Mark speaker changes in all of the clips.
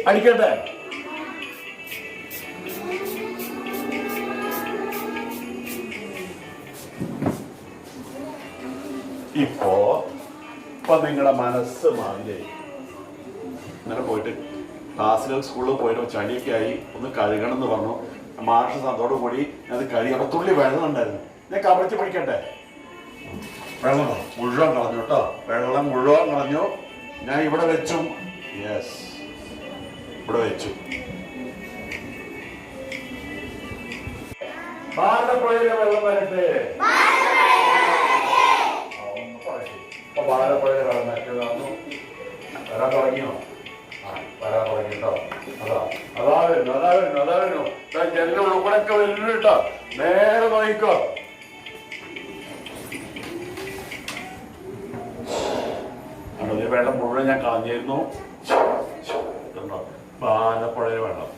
Speaker 1: അടിക്കട്ടെ. ഇപ്പൊ നിങ്ങളുടെ മനസ്സ് മാറില്ലേ? ഇന്നലെ പോയിട്ട് ക്ലാസ്സിലും സ്കൂളിൽ പോയിട്ട് ചളിയൊക്കെ ആയി ഒന്ന് കഴുകണം എന്ന് പറഞ്ഞു. മാഷ് അതോടു കൂടി അത് കഴുകി തുള്ളി വെള്ളം ഉണ്ടായിരുന്നു. ഞാൻ കവച്ച് പിടിക്കട്ടെ. വെള്ളം മുഴുവൻ കളഞ്ഞു കേട്ടോ, വെള്ളം മുഴുവൻ കളഞ്ഞു. ഞാൻ ഇവിടെ വെച്ചു. യെസ്, ഇവിടെ വെച്ചു. ഭാരതപ്പുഴയിലെ വെള്ളം വരട്ടെ. ഭാരതപ്പുഴയിലെ വെള്ളം വരട്ടെ. വരാൻ തുടങ്ങിയോ? വരാൻ തുടങ്ങിട്ടോ. അതാ വരുന്നു. എല്ലാം ഉൾപ്പെടെയൊക്കെ വരുന്നു കേട്ടോ. നേരെ നോക്കിക്കോ. വെള്ളം മുഴുവൻ ഞാൻ കളഞ്ഞിരുന്നു. ഭാരതപ്പുഴയിലെ വെള്ളം.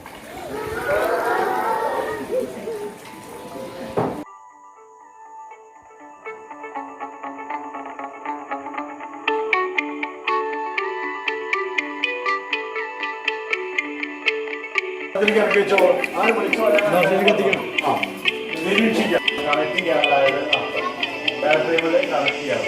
Speaker 1: നിരീക്ഷിക്കാം, കണക്ട് ചെയ്യാനുണ്ടായത് ബാറ്ററി കണക്ട് ചെയ്യാം.